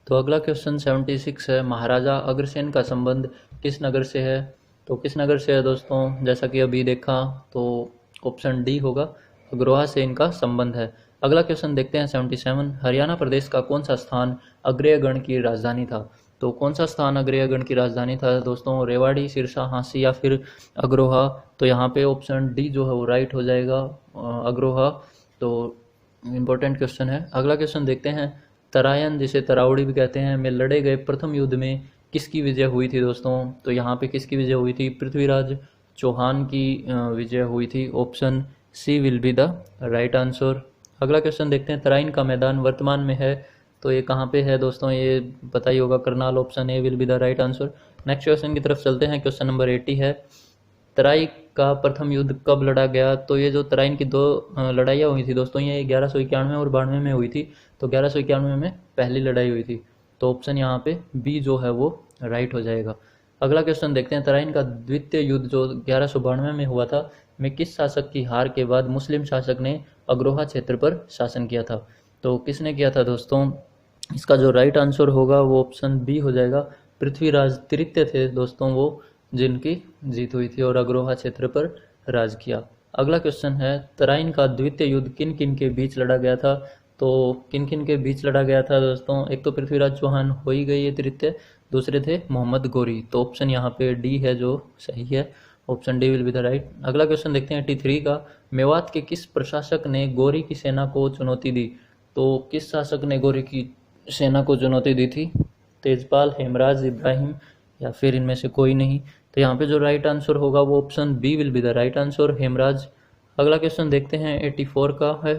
तो अगला क्वेश्चन 76 है। महाराजा अग्रसेन का संबंध किस नगर से है? तो किस नगर से है दोस्तों? जैसा कि अभी देखा तो ऑप्शन डी होगा, अग्रोहा से इनका संबंध है। अगला क्वेश्चन देखते हैं 77। हरियाणा प्रदेश का कौन सा स्थान अग्रयगण की राजधानी था? तो कौन सा स्थान अग्रयगण की राजधानी था दोस्तों? रेवाड़ी, सिरसा, हांसी या फिर अग्रोहा? तो यहाँ पे ऑप्शन डी जो है वो राइट हो जाएगा, अग्रोहा। तो इम्पोर्टेंट क्वेश्चन है। अगला क्वेश्चन देखते हैं, तरायन जिसे तरावड़ी भी कहते हैं में लड़े गए प्रथम युद्ध में किसकी विजय हुई थी दोस्तों? तो यहाँ पे किसकी विजय हुई थी? पृथ्वीराज चौहान की विजय हुई थी। Option C will be the right answer. अगला क्वेश्चन देखते हैं, तराइन का मैदान वर्तमान में है तो ये कहाँ पे है दोस्तों? ये पता ही होगा, Karnal. Option A will be the right answer. Next question की तरफ चलते हैं। क्वेश्चन नंबर 80 है। तराई का प्रथम युद्ध कब लड़ा गया? तो ये जो तराइन की दो लड़ाइयाँ हुई थी दोस्तों, ये 1191 और 92 में हुई थी। तो 1191 में पहली लड़ाई हुई थी, तो ऑप्शन यहाँ पे बी जो है वो राइट हो जाएगा। अगला क्वेश्चन देखते हैं, तराइन का द्वितीय युद्ध जो 1192 में हुआ था, में किस शासक की हार के बाद मुस्लिम शासक ने अग्रोहा क्षेत्र पर शासन किया था? तो किसने किया था दोस्तों? इसका जो राइट आंसर होगा वो ऑप्शन बी हो जाएगा। पृथ्वीराज तृतीय थे दोस्तों वो, जिनकी जीत हुई थी और अग्रोहा क्षेत्र पर राज किया। अगला क्वेश्चन है, तराइन का द्वितीय युद्ध किन किन के बीच लड़ा गया था? तो किन किन के बीच लड़ा गया था दोस्तों? एक तो पृथ्वीराज चौहान हो ही गई है तृतीय, दूसरे थे मोहम्मद गोरी। तो ऑप्शन यहाँ पे डी है जो सही है, option D will be the right. अगला क्वेश्चन देखते हैं 83 का, मेवात के किस प्रशासक ने गोरी की सेना को चुनौती दी? तो किस शासक ने गोरी की सेना को चुनौती दी थी? तेजपाल, हेमराज, इब्राहिम या फिर इनमें से कोई नहीं? तो यहाँ पे जो राइट आंसर होगा वो option B will be the right answer, Hemraj. अगला क्वेश्चन देखते हैं 84 का है,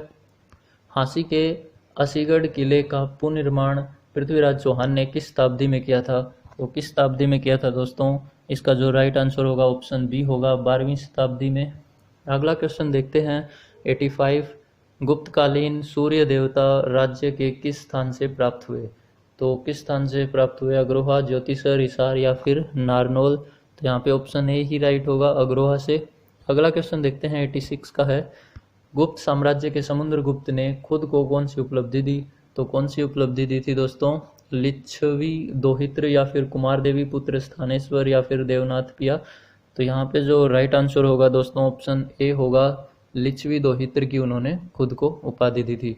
झांसी के असीगढ़ किले का पुनर्निर्माण पृथ्वीराज चौहान ने किस शताब्दी में किया था? तो किस शताब्दी में किया था दोस्तों? इसका जो राइट आंसर होगा ऑप्शन बी होगा, 12वीं शताब्दी में। अगला क्वेश्चन देखते हैं 85, गुप्तकालीन सूर्य देवता राज्य के किस स्थान से प्राप्त हुए? तो किस स्थान से प्राप्त हुए? अग्रोहा, ज्योतिसर, हिसार या फिर नारनौल? तो यहाँ पे ऑप्शन ए ही राइट होगा, अग्रोहा से। अगला क्वेश्चन देखते हैं 86 का है, गुप्त साम्राज्य के समुद्रगुप्त ने खुद को कौन सी उपलब्धि दी? तो कौन सी उपलब्धि दी थी दोस्तों? लिच्छवी दोहित्र या फिर कुमार देवी पुत्र स्थानेश्वर या फिर देवनाथ पिया? तो यहाँ पे जो राइट आंसर होगा दोस्तों ऑप्शन ए होगा, लिच्छवी दोहित्र की उन्होंने खुद को उपाधि दी थी।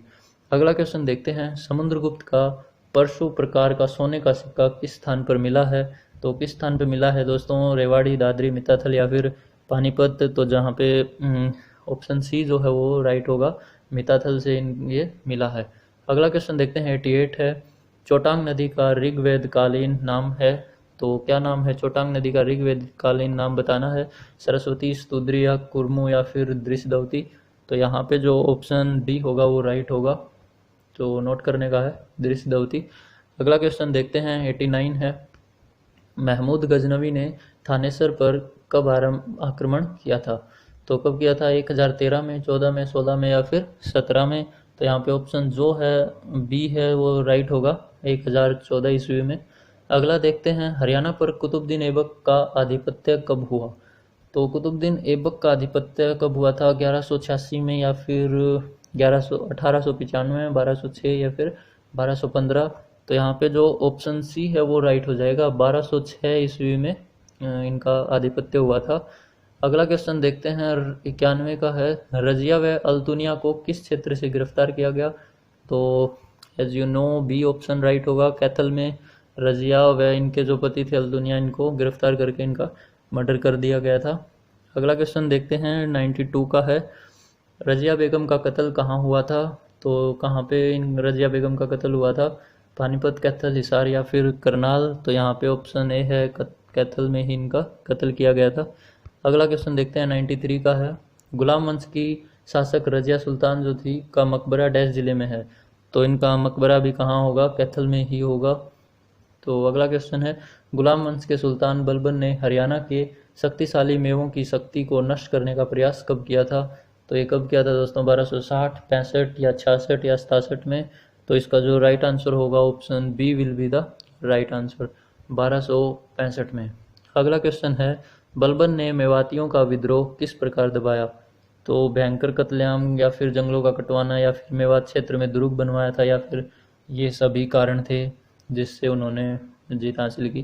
अगला क्वेश्चन देखते हैं, समुद्रगुप्त का परशु प्रकार का सोने का सिक्का किस स्थान पर मिला है? तो किस स्थान पर मिला है दोस्तों? रेवाड़ी, दादरी, मिताथल या फिर पानीपत? तो जहाँ पे ऑप्शन सी जो है वो राइट होगा, मिताथल से ये मिला है। अगला क्वेश्चन देखते हैं 88 है, चोटांग नदी का ऋग्वेद कालीन नाम है? तो क्या नाम है चोटांग नदी का ऋग्वेद कालीन नाम बताना है, सरस्वती, स्तुद्री या कुर्मू या फिर दृशदवती? तो यहाँ पे जो ऑप्शन डी होगा वो राइट होगा, तो नोट करने का है, दृशदवती। अगला क्वेश्चन देखते हैं 89 है, महमूद गजनवी ने थानेसर पर कब आक्रमण किया था? तो कब किया था? 1013 में, 14 में, 16 में या फिर 17 में? तो यहाँ पे ऑप्शन जो है बी है वो राइट होगा, 1014 ईस्वी में। अगला देखते हैं, हरियाणा पर कुतुबुद्दीन ऐबक का आधिपत्य कब हुआ? तो कुतुबुद्दीन ऐबक का आधिपत्य कब हुआ था? 1186 में या फिर 1895 में, 1206 या फिर 1215? तो यहाँ पे जो ऑप्शन सी है वो राइट हो जाएगा, 1206 ईस्वी में इनका आधिपत्य हुआ था। अगला क्वेश्चन देखते हैं 91 का है, रजिया व अल्तुनिया को किस क्षेत्र से गिरफ्तार किया गया? तो as you know B option right होगा, कैथल में रजिया व इनके जो पति थे अल्तुनिया, इनको गिरफ्तार करके इनका मर्डर कर दिया गया था। अगला क्वेश्चन देखते हैं 92 का है, रजिया बेगम का कत्ल कहाँ हुआ था? तो कहाँ पे इन रजिया बेगम का कत्ल हुआ था? पानीपत, कैथल, हिसार या फिर करनाल? तो यहाँ पे ऑप्शन ए है, कैथल में ही इनका कत्ल किया गया था। अगला क्वेश्चन देखते हैं 93 का है, गुलाम वंश की शासक रजिया सुल्तान जो थी का मकबरा डैश जिले में है? तो इनका मकबरा भी कहाँ होगा? कैथल में ही होगा। तो अगला क्वेश्चन है, गुलाम वंश के सुल्तान बलबन ने हरियाणा के शक्तिशाली मेवों की शक्ति को नष्ट करने का प्रयास कब किया था? तो ये कब किया था दोस्तों? 1260, 65 या 66 या 67 में? तो इसका जो राइट आंसर होगा option B will be the right answer, 1265 में। अगला क्वेश्चन है, बलबन ने मेवातियों का विद्रोह किस प्रकार दबाया? तो भयंकर कत्लेआम या फिर जंगलों का कटवाना या फिर मेवात क्षेत्र में दुर्ग बनवाया था या फिर ये सभी कारण थे जिससे उन्होंने जीत हासिल की?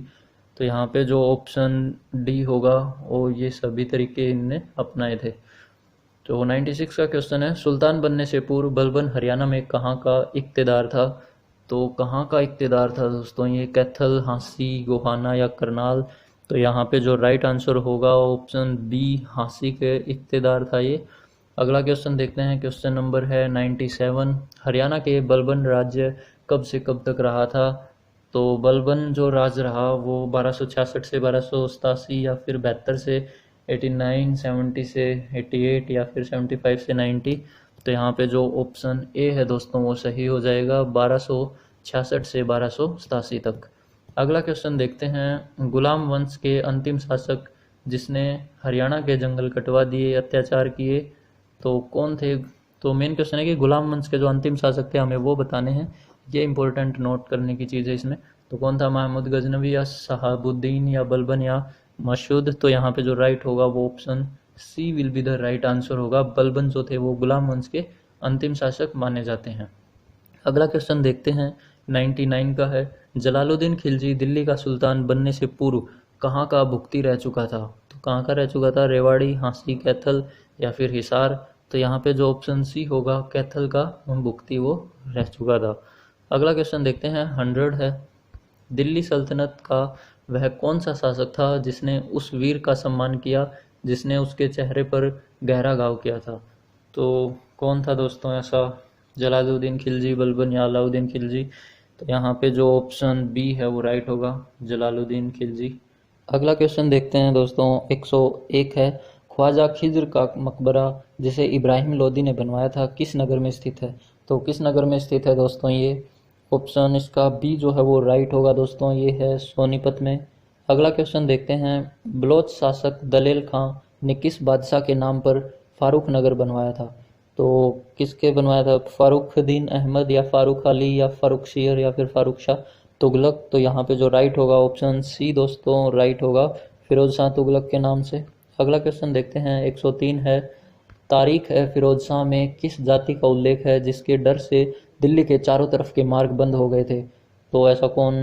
तो यहाँ पे जो ऑप्शन डी होगा वो ये सभी तरीके इनने अपनाए थे। तो 96 का क्वेश्चन है, सुल्तान बनने से पूर्व बलबन हरियाणा में कहाँ का इक्तेदार था? तो कहाँ का इक्तेदार था दोस्तों? ये कैथल, झांसी, गोहाना या करनाल? तो यहाँ पे जो राइट आंसर होगा ऑप्शन बी, झांसी के इक्तेदार था ये। अगला क्वेश्चन देखते हैं, क्वेश्चन नंबर है 97, हरियाणा के बलबन राज्य कब से कब तक रहा था? तो बलबन जो राज रहा वो 1266 से 1287 या फिर 72 से 89, 70 से 88 या फिर 75 से 90? तो यहाँ पे जो ऑप्शन ए है दोस्तों वो सही हो जाएगा, 1266 से 1287 तक। अगला क्वेश्चन देखते हैं, गुलाम वंश के अंतिम शासक जिसने हरियाणा के जंगल कटवा दिए, अत्याचार किए, तो कौन थे? तो मेन क्वेश्चन है कि गुलाम वंश के जो अंतिम शासक थे हमें वो बताने हैं। ये इंपॉर्टेंट नोट करने की चीज़ है इसमें। तो कौन था? महमूद गजनवी या शहाबुद्दीन या बलबन या मशहूद? तो यहाँ पे जो राइट होगा वो option C will be the right answer होगा। बलबन जो थे वो गुलाम वंश के अंतिम शासक माने जाते हैं। अगला क्वेश्चन देखते हैं, 99 का है। जलालुद्दीन खिलजी दिल्ली का सुल्तान बनने से पूर्व कहाँ का भुक्ती रह चुका था? तो कहाँ का रह चुका था? रेवाड़ी, हांसी, कैथल या फिर हिसार? तो यहाँ पे जो ऑप्शन सी होगा, कैथल का भुक्ती वो रह चुका था। अगला क्वेश्चन देखते हैं, 100 है। दिल्ली सल्तनत का वह कौन सा शासक था जिसने उस वीर का सम्मान किया जिसने उसके चेहरे पर गहरा घाव किया था? तो कौन था दोस्तों ऐसा? जलालुद्दीन खिलजी, बलबन या अलाउद्दीन खिलजी? तो यहाँ पे जो ऑप्शन बी है वो राइट होगा, जलालुद्दीन खिलजी। अगला क्वेश्चन देखते हैं दोस्तों, 101 है। ख्वाजा खिज्र का मकबरा जिसे इब्राहिम लोदी ने बनवाया था किस नगर में स्थित है? तो किस नगर में स्थित है दोस्तों? ये ऑप्शन इसका बी जो है वो राइट होगा दोस्तों, ये है सोनीपत में। अगला क्वेश्चन देखते हैं, बलोच शासक दलेल खां ने किस बादशाह के नाम पर फारूक नगर बनवाया था? तो किसके बनवाया था? फारूखुद्दीन अहमद या फारूक अली या फारूक शेर या फिर फारूक शाह तुगलक? तो यहाँ पे जो राइट होगा ऑप्शन सी दोस्तों राइट होगा, फिरोज शाह तुगलक के नाम से। अगला क्वेश्चन देखते हैं, 103 है। तारीख है फिरोज शाह में किस जाति का उल्लेख है जिसके डर से दिल्ली के चारों तरफ के मार्ग बंद हो गए थे? तो ऐसा कौन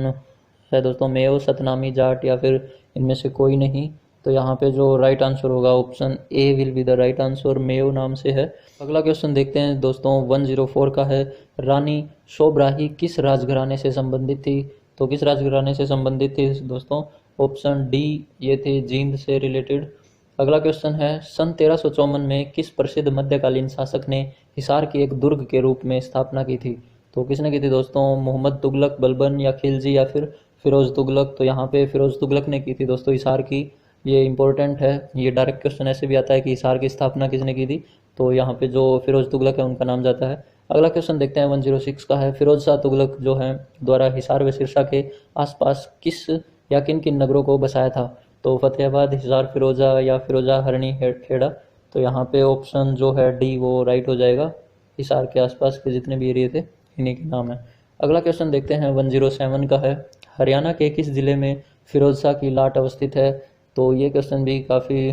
है दोस्तों? मेयो, सतनामी, जाट या फिर इनमें से कोई नहीं? तो यहाँ पे जो राइट आंसर होगा option A will be the right answer, Mayo नाम से है। अगला क्वेश्चन देखते हैं दोस्तों, 104 का है। रानी शोभराही किस राजघराने से संबंधित थी? तो किस राजघराने से संबंधित थी दोस्तों? ऑप्शन डी ये थे जींद से रिलेटेड। अगला क्वेश्चन है, सन 1354 में किस प्रसिद्ध मध्यकालीन शासक ने हिसार की एक दुर्ग के रूप में स्थापना की थी? तो किसने की थी दोस्तों? मोहम्मद तुगलक, बलबन या खिलजी या फिर फिरोज तुगलक? तो यहाँ पे फिरोज तुगलक ने की थी दोस्तों हिसार की। ये इंपॉर्टेंट है, ये डायरेक्ट क्वेश्चन ऐसे भी आता है कि हिसार की स्थापना किसने की थी? तो यहाँ पे जो फिरोज तुगलक है उनका नाम जाता है। अगला क्वेश्चन देखते हैं, 106 का है। फिरोज शाह तुगलक जो है द्वारा हिसार व सिरसा के आसपास किस या किन किन नगरों को बसाया था? तो फतेहाबाद, हिसार, फिरोजा या फिरोजा, हरणी, खेड़ा? तो यहाँ पे ऑप्शन जो है डी वो राइट हो जाएगा, हिसार के आसपास के जितने भी एरिया थे इन्हीं के नाम है। अगला क्वेश्चन देखते हैं, 107 का है। हरियाणा के किस जिले में फिरोज शाह की लाट अवस्थित है? तो ये क्वेश्चन भी काफ़ी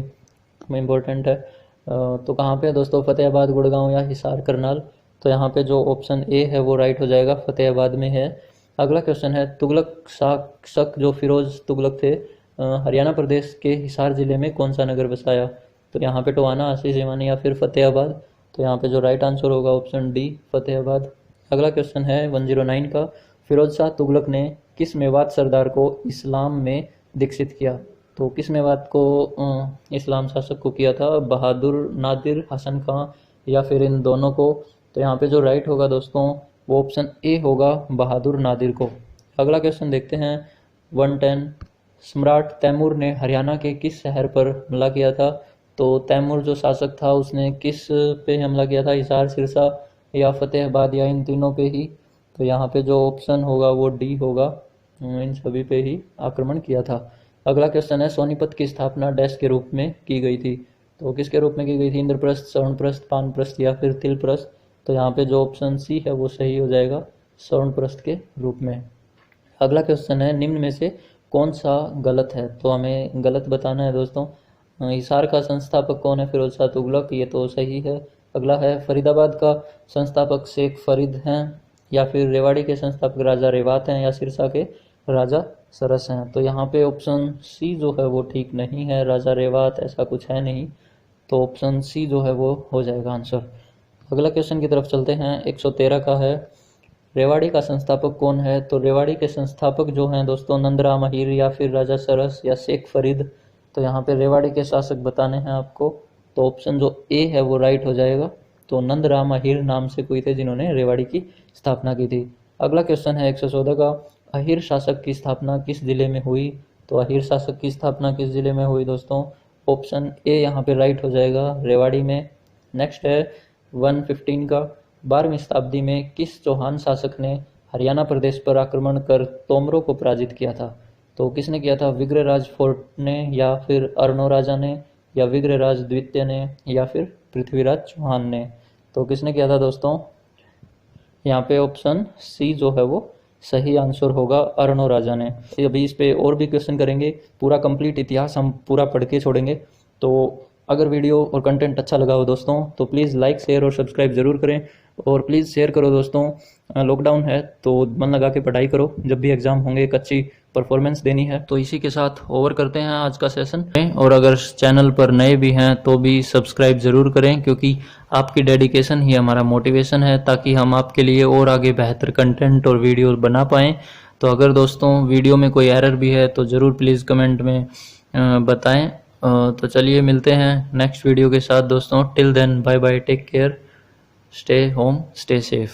इम्पोर्टेंट है। तो कहाँ पे दोस्तों? फतेहाबाद, गुड़गांव या हिसार, करनाल? तो यहाँ पे जो ऑप्शन ए है वो राइट हो जाएगा, फतेहाबाद में है। अगला क्वेश्चन है, तुगलक शासक जो फिरोज तुगलक थे हरियाणा प्रदेश के हिसार जिले में कौन सा नगर बसाया? तो यहाँ पे टोहाना, आसी, सिवानी या फिर फतेहाबाद? तो यहाँ पे जो राइट आंसर होगा ऑप्शन डी, फतेहाबाद। अगला क्वेश्चन है 109 का। फिरोज शाह तुगलक ने किस मेवात सरदार को इस्लाम में दीक्षित किया? तो किस मेवात को इस्लाम शासक को किया था? बहादुर, नादिर, हसन खां या फिर इन दोनों को? तो यहाँ पे जो राइट होगा दोस्तों वो ऑप्शन ए होगा, बहादुर नादिर को। अगला क्वेश्चन देखते हैं 110। सम्राट तैमूर ने हरियाणा के किस शहर पर हमला किया था? तो तैमूर जो शासक था उसने किस पे हमला किया था? हिसार, सिरसा या फतेहाबाद या इन तीनों पे ही? तो यहाँ पे जो ऑप्शन होगा वो डी होगा, इन सभी पे ही आक्रमण किया था। अगला क्वेश्चन है, सोनीपत की स्थापना डैश के रूप में की गई थी? तो किसके रूप में की गई थी? इंद्रप्रस्थ, स्वर्णप्रस्थ, पानप्रस्थ या फिर तिलप्रस्थ? तो यहाँ पे जो ऑप्शन सी है वो सही हो जाएगा, स्वर्णप्रस्थ के रूप में। अगला क्वेश्चन है, निम्न में से कौन सा गलत है? तो हमें गलत बताना है दोस्तों। हिसार का संस्थापक कौन है? फिरोज शाह तुगलक, ये तो सही है। अगला है, फरीदाबाद का संस्थापक शेख फरीद हैं या फिर रेवाड़ी के संस्थापक राजा रेवात हैं या सिरसा के राजा सरस हैं? तो यहाँ पे ऑप्शन सी जो है वो ठीक नहीं है, राजा रेवात ऐसा कुछ है नहीं। तो ऑप्शन सी जो है वो हो जाएगा आंसर। अगला क्वेश्चन की तरफ चलते हैं, 113 का है। रेवाड़ी का संस्थापक कौन है? तो रेवाड़ी के संस्थापक जो हैं दोस्तों नंदराम अहीर या फिर राजा सरस या शेख फरीद? तो यहाँ पे रेवाड़ी के शासक बताने हैं आपको। तो ऑप्शन जो ए है वो राइट हो जाएगा। तो नंदराम अहीर नाम से कोई थे जिन्होंने रेवाड़ी की स्थापना की थी। अगला क्वेश्चन है 114 का। अहीर शासक की स्थापना किस जिले में हुई? तो अहीर शासक की स्थापना किस जिले में हुई दोस्तों? ऑप्शन ए यहाँ पे राइट हो जाएगा, रेवाड़ी में। नेक्स्ट है 115 का। 12वीं शताब्दी में किस चौहान शासक ने हरियाणा प्रदेश पर आक्रमण कर तोमरों को पराजित किया था? तो किसने किया था? विग्रहराज फोर्ट ने, या फिर अर्णोराजा ने, या विग्रहराज द्वितीय ने, या फिर पृथ्वीराज चौहान ने? तो किसने किया था दोस्तों? यहाँ पे ऑप्शन सी जो है वो सही आंसर होगा, अर्णोराजा ने। अभी इस पे और भी क्वेश्चन करेंगे, पूरा कंप्लीट इतिहास हम पूरा पढ़ के छोड़ेंगे। तो अगर वीडियो और कंटेंट अच्छा लगा हो दोस्तों तो प्लीज़ लाइक, शेयर और सब्सक्राइब ज़रूर करें, और प्लीज़ शेयर करो दोस्तों। लॉकडाउन है तो मन लगा के पढ़ाई करो, जब भी एग्ज़ाम होंगे एक अच्छी परफॉर्मेंस देनी है। तो इसी के साथ ओवर करते हैं आज का सेशन, और अगर चैनल पर नए भी हैं तो भी सब्सक्राइब ज़रूर करें, क्योंकि आपकी डेडिकेशन ही हमारा मोटिवेशन है, ताकि हम आपके लिए और आगे बेहतर कंटेंट और वीडियो बना पाएँ। तो अगर दोस्तों वीडियो में कोई एरर भी है तो ज़रूर प्लीज़ कमेंट में बताएं। तो चलिए मिलते हैं नेक्स्ट वीडियो के साथ दोस्तों। Till then bye bye, take care, stay home, stay safe.